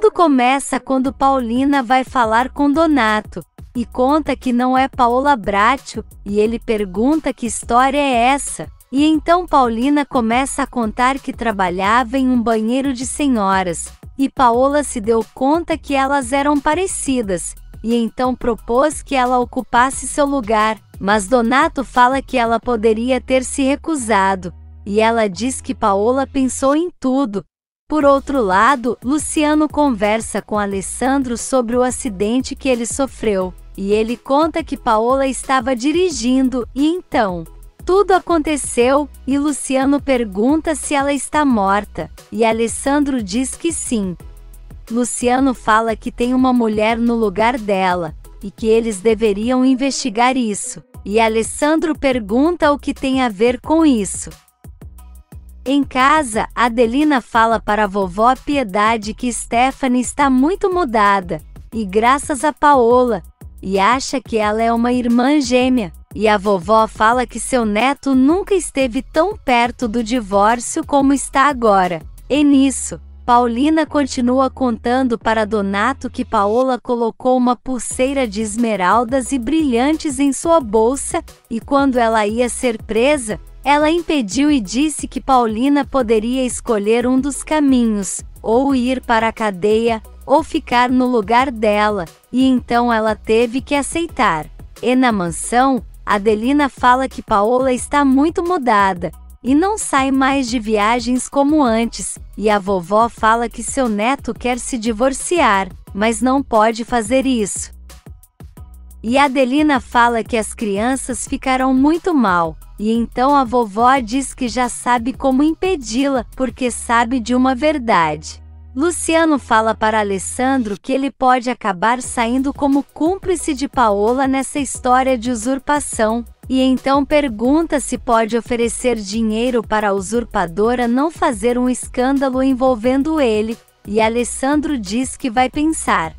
Tudo começa quando Paulina vai falar com Donato e conta que não é Paola Bracho, e ele pergunta que história é essa. E então Paulina começa a contar que trabalhava em um banheiro de senhoras, e Paola se deu conta que elas eram parecidas, e então propôs que ela ocupasse seu lugar, mas Donato fala que ela poderia ter se recusado, e ela diz que Paola pensou em tudo. Por outro lado, Luciano conversa com Alessandro sobre o acidente que ele sofreu, e ele conta que Paola estava dirigindo, e então tudo aconteceu, e Luciano pergunta se ela está morta, e Alessandro diz que sim. Luciano fala que tem uma mulher no lugar dela, e que eles deveriam investigar isso, e Alessandro pergunta o que tem a ver com isso. Em casa, Adelina fala para a vovó Piedade que Stephanie está muito mudada, e graças a Paola, e acha que ela é uma irmã gêmea, e a vovó fala que seu neto nunca esteve tão perto do divórcio como está agora. E nisso, Paulina continua contando para Donato que Paola colocou uma pulseira de esmeraldas e brilhantes em sua bolsa, e quando ela ia ser presa, ela impediu e disse que Paulina poderia escolher um dos caminhos, ou ir para a cadeia, ou ficar no lugar dela, e então ela teve que aceitar. E na mansão, Adelina fala que Paola está muito mudada, e não sai mais de viagens como antes, e a vovó fala que seu neto quer se divorciar, mas não pode fazer isso. E Adelina fala que as crianças ficarão muito mal, e então a vovó diz que já sabe como impedi-la, porque sabe de uma verdade. Luciano fala para Alessandro que ele pode acabar saindo como cúmplice de Paola nessa história de usurpação, e então pergunta se pode oferecer dinheiro para a usurpadora não fazer um escândalo envolvendo ele, e Alessandro diz que vai pensar.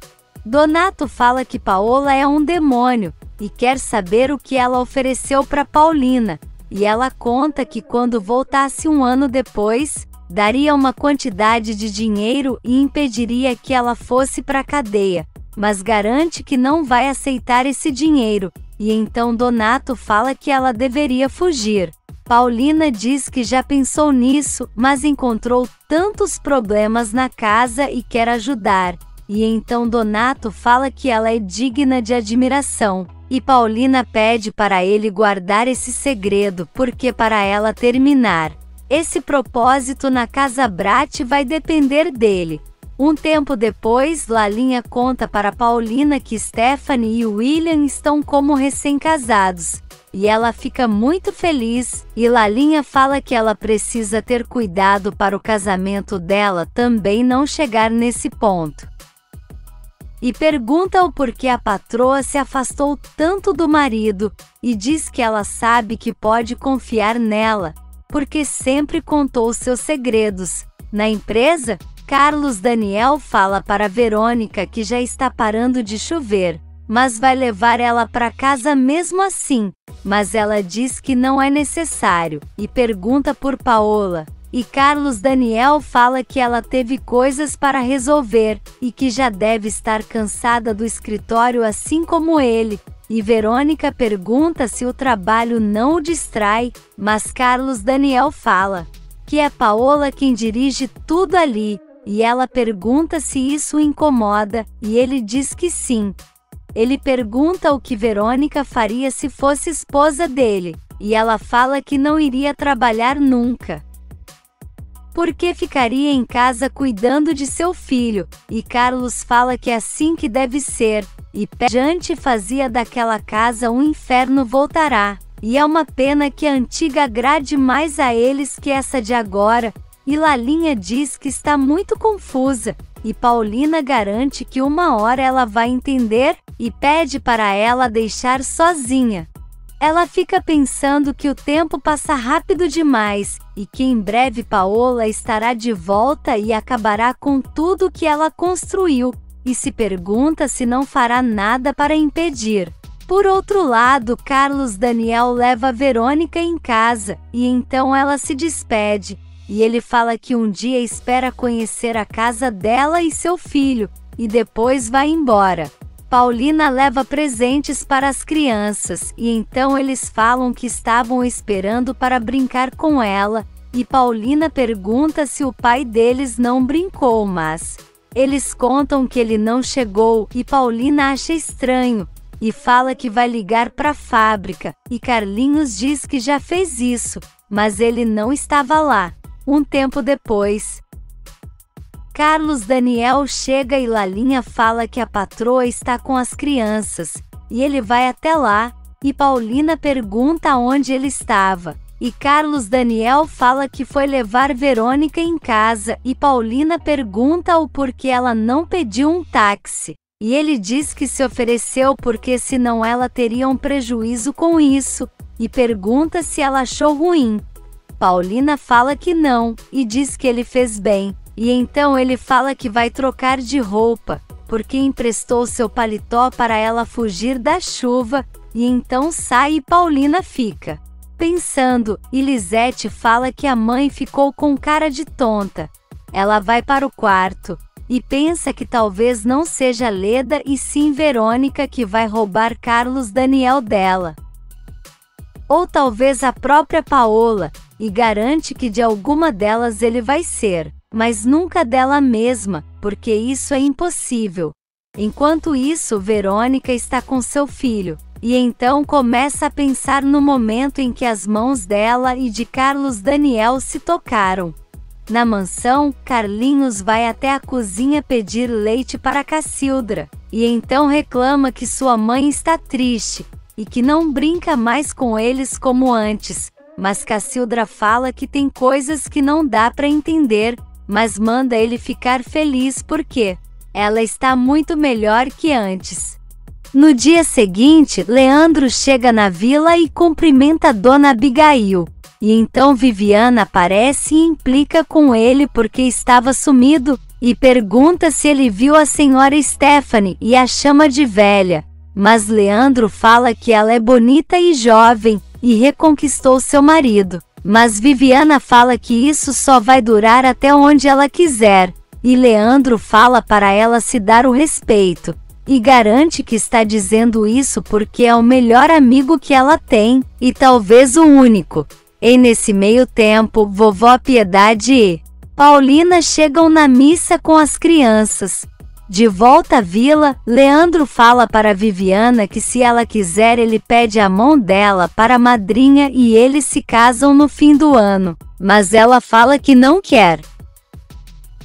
Donato fala que Paola é um demônio, e quer saber o que ela ofereceu para Paulina, e ela conta que quando voltasse um ano depois, daria uma quantidade de dinheiro e impediria que ela fosse para a cadeia, mas garante que não vai aceitar esse dinheiro, e então Donato fala que ela deveria fugir. Paulina diz que já pensou nisso, mas encontrou tantos problemas na casa e quer ajudar, e então Donato fala que ela é digna de admiração, e Paulina pede para ele guardar esse segredo, porque para ela terminar esse propósito na Casa Brat vai depender dele. Um tempo depois, Lalinha conta para Paulina que Stephanie e William estão como recém-casados, e ela fica muito feliz, e Lalinha fala que ela precisa ter cuidado para o casamento dela também não chegar nesse ponto. E pergunta o porquê a patroa se afastou tanto do marido, e diz que ela sabe que pode confiar nela, porque sempre contou seus segredos. Na empresa, Carlos Daniel fala para Verônica que já está parando de chover, mas vai levar ela para casa mesmo assim, mas ela diz que não é necessário, e pergunta por Paola. E Carlos Daniel fala que ela teve coisas para resolver, e que já deve estar cansada do escritório assim como ele, e Verônica pergunta se o trabalho não o distrai, mas Carlos Daniel fala que é Paola quem dirige tudo ali, e ela pergunta se isso o incomoda, e ele diz que sim. Ele pergunta o que Verônica faria se fosse esposa dele, e ela fala que não iria trabalhar nunca, porque ficaria em casa cuidando de seu filho, e Carlos fala que é assim que deve ser, e Jante fazia daquela casa um inferno voltará, e é uma pena que a antiga agrade mais a eles que essa de agora, e Lalinha diz que está muito confusa, e Paulina garante que uma hora ela vai entender, e pede para ela deixar sozinha. Ela fica pensando que o tempo passa rápido demais, e que em breve Paola estará de volta e acabará com tudo que ela construiu, e se pergunta se não fará nada para impedir. Por outro lado, Carlos Daniel leva Verônica em casa, e então ela se despede, e ele fala que um dia espera conhecer a casa dela e seu filho, e depois vai embora. Paulina leva presentes para as crianças, e então eles falam que estavam esperando para brincar com ela, e Paulina pergunta se o pai deles não brincou, mas eles contam que ele não chegou, e Paulina acha estranho, e fala que vai ligar para a fábrica, e Carlinhos diz que já fez isso, mas ele não estava lá. Um tempo depois, Carlos Daniel chega e Lalinha fala que a patroa está com as crianças, e ele vai até lá, e Paulina pergunta onde ele estava, e Carlos Daniel fala que foi levar Verônica em casa, e Paulina pergunta o porquê ela não pediu um táxi, e ele diz que se ofereceu porque senão ela teria um prejuízo com isso, e pergunta se ela achou ruim. Paulina fala que não, e diz que ele fez bem. E então ele fala que vai trocar de roupa, porque emprestou seu paletó para ela fugir da chuva, e então sai e Paulina fica pensando, e Lisete fala que a mãe ficou com cara de tonta. Ela vai para o quarto, e pensa que talvez não seja Leda e sim Verônica que vai roubar Carlos Daniel dela. Ou talvez a própria Paola, e garante que de alguma delas ele vai ser, mas nunca dela mesma, porque isso é impossível. Enquanto isso, Verônica está com seu filho, e então começa a pensar no momento em que as mãos dela e de Carlos Daniel se tocaram. Na mansão, Carlinhos vai até a cozinha pedir leite para Cacildra, e então reclama que sua mãe está triste, e que não brinca mais com eles como antes, mas Cacildra fala que tem coisas que não dá para entender, mas manda ele ficar feliz porque ela está muito melhor que antes. No dia seguinte, Leandro chega na vila e cumprimenta Dona Abigail, e então Viviana aparece e implica com ele porque estava sumido, e pergunta se ele viu a senhora Stephanie e a chama de velha, mas Leandro fala que ela é bonita e jovem, e reconquistou seu marido. Mas Viviana fala que isso só vai durar até onde ela quiser, e Leandro fala para ela se dar o respeito, e garante que está dizendo isso porque é o melhor amigo que ela tem, e talvez o único. E nesse meio tempo, vovó Piedade e Paulina chegam na missa com as crianças. De volta à vila, Leandro fala para Viviana que se ela quiser ele pede a mão dela para a madrinha e eles se casam no fim do ano, mas ela fala que não quer,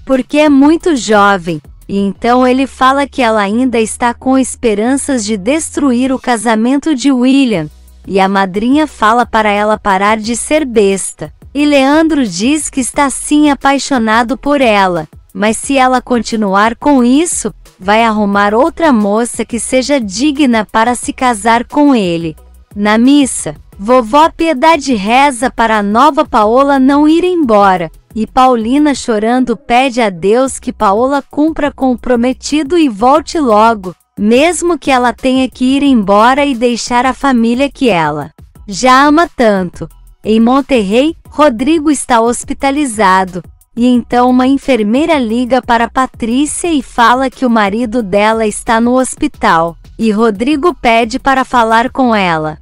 porque é muito jovem, e então ele fala que ela ainda está com esperanças de destruir o casamento de William, e a madrinha fala para ela parar de ser besta, e Leandro diz que está sim apaixonado por ela, mas se ela continuar com isso, vai arrumar outra moça que seja digna para se casar com ele. Na missa, vovó Piedade reza para a nova Paola não ir embora, e Paulina chorando pede a Deus que Paola cumpra com o prometido e volte logo, mesmo que ela tenha que ir embora e deixar a família que ela já ama tanto. Em Monterrey, Rodrigo está hospitalizado. E então uma enfermeira liga para Patrícia e fala que o marido dela está no hospital, e Rodrigo pede para falar com ela.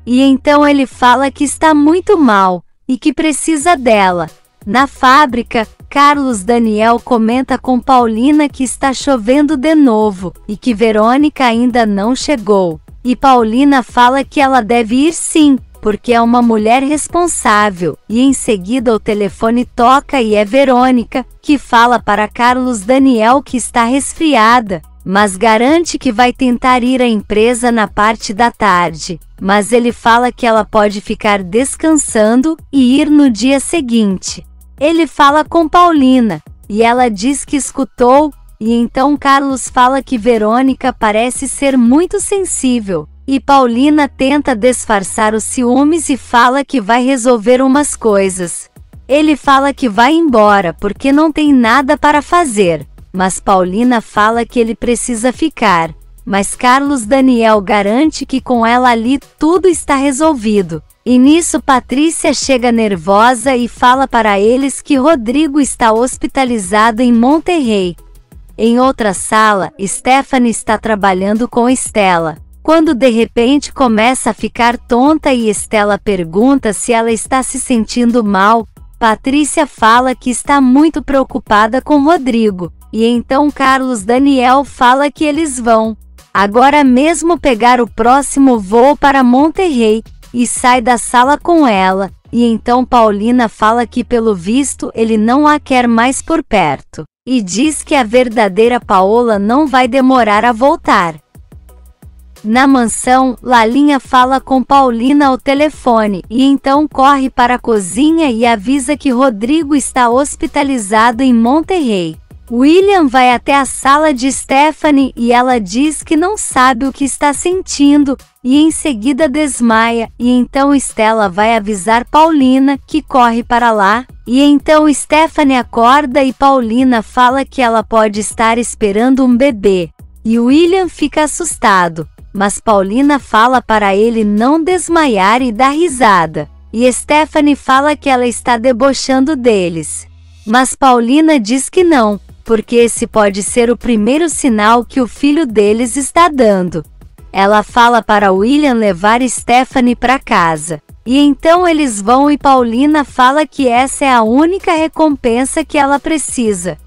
E então ele fala que está muito mal, e que precisa dela. Na fábrica, Carlos Daniel comenta com Paulina que está chovendo de novo, e que Verônica ainda não chegou. E Paulina fala que ela deve ir sim, porque é uma mulher responsável, e em seguida o telefone toca e é Verônica, que fala para Carlos Daniel que está resfriada, mas garante que vai tentar ir à empresa na parte da tarde, mas ele fala que ela pode ficar descansando e ir no dia seguinte. Ele fala com Paulina, e ela diz que escutou, e então Carlos fala que Verônica parece ser muito sensível, e Paulina tenta disfarçar os ciúmes e fala que vai resolver umas coisas. Ele fala que vai embora porque não tem nada para fazer, mas Paulina fala que ele precisa ficar. mas Carlos Daniel garante que com ela ali tudo está resolvido. E nisso Patrícia chega nervosa e fala para eles que Rodrigo está hospitalizado em Monterrey. Em outra sala, Stephanie está trabalhando com Stella, quando de repente começa a ficar tonta e Stella pergunta se ela está se sentindo mal. Patrícia fala que está muito preocupada com Rodrigo, e então Carlos Daniel fala que eles vão agora mesmo pegar o próximo voo para Monterrey, e sai da sala com ela, e então Paulina fala que pelo visto ele não a quer mais por perto, e diz que a verdadeira Paola não vai demorar a voltar. Na mansão, Lalinha fala com Paulina ao telefone, e então corre para a cozinha e avisa que Rodrigo está hospitalizado em Monterrey. William vai até a sala de Stephanie e ela diz que não sabe o que está sentindo, e em seguida desmaia, e então Stella vai avisar Paulina, que corre para lá, e então Stephanie acorda e Paulina fala que ela pode estar esperando um bebê, e William fica assustado, mas Paulina fala para ele não desmaiar e dá risada, e Stephanie fala que ela está debochando deles, mas Paulina diz que não, porque esse pode ser o primeiro sinal que o filho deles está dando. Ela fala para William levar Stephanie para casa. E então eles vão e Paulina fala que essa é a única recompensa que ela precisa.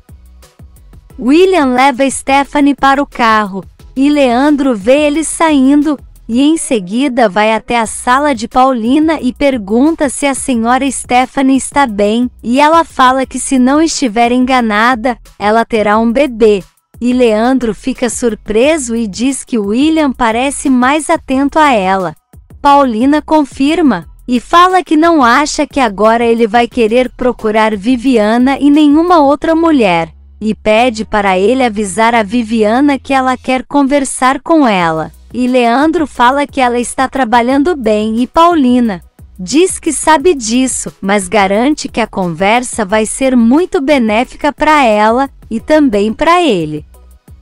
William leva Stephanie para o carro, e Leandro vê eles saindo, e em seguida vai até a sala de Paulina e pergunta se a senhora Stephanie está bem, e ela fala que se não estiver enganada, ela terá um bebê. E Leandro fica surpreso e diz que William parece mais atento a ela. Paulina confirma, e fala que não acha que agora ele vai querer procurar Viviana e nenhuma outra mulher, e pede para ele avisar a Viviana que ela quer conversar com ela. E Leandro fala que ela está trabalhando bem e Paulina diz que sabe disso, mas garante que a conversa vai ser muito benéfica para ela e também para ele.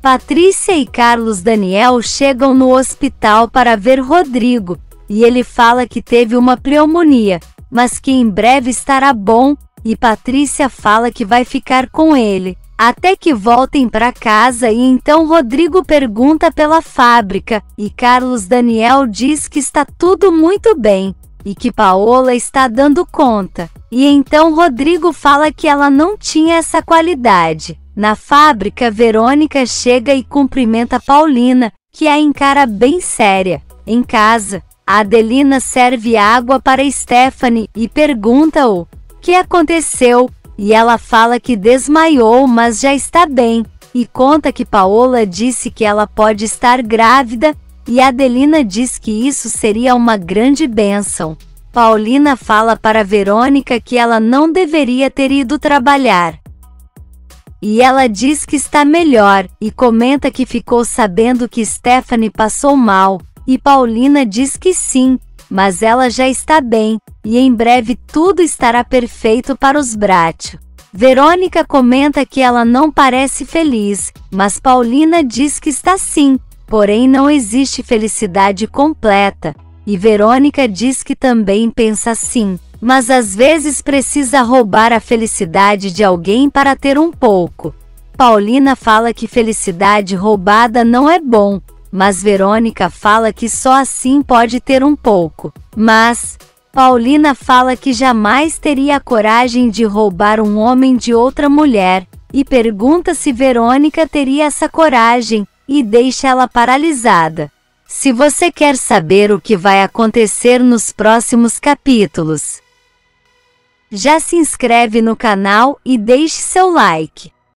Patrícia e Carlos Daniel chegam no hospital para ver Rodrigo, e ele fala que teve uma pneumonia, mas que em breve estará bom, e Patrícia fala que vai ficar com ele até que voltem para casa, e então Rodrigo pergunta pela fábrica, e Carlos Daniel diz que está tudo muito bem, e que Paola está dando conta. E então Rodrigo fala que ela não tinha essa qualidade. Na fábrica, Verônica chega e cumprimenta Paulina, que a encara bem séria. Em casa, a Adelina serve água para Stephanie e pergunta o que aconteceu. E ela fala que desmaiou, mas já está bem, e conta que Paola disse que ela pode estar grávida, e Adelina diz que isso seria uma grande bênção. Paulina fala para Verônica que ela não deveria ter ido trabalhar. E ela diz que está melhor, e comenta que ficou sabendo que Stephanie passou mal, e Paulina diz que sim, mas ela já está bem, e em breve tudo estará perfeito para os Bracho. Verônica comenta que ela não parece feliz, mas Paulina diz que está sim, porém não existe felicidade completa, e Verônica diz que também pensa assim, mas às vezes precisa roubar a felicidade de alguém para ter um pouco. Paulina fala que felicidade roubada não é bom, mas Verônica fala que só assim pode ter um pouco. Mas Paulina fala que jamais teria a coragem de roubar um homem de outra mulher, e pergunta se Verônica teria essa coragem, e deixa ela paralisada. Se você quer saber o que vai acontecer nos próximos capítulos, já se inscreve no canal e deixe seu like.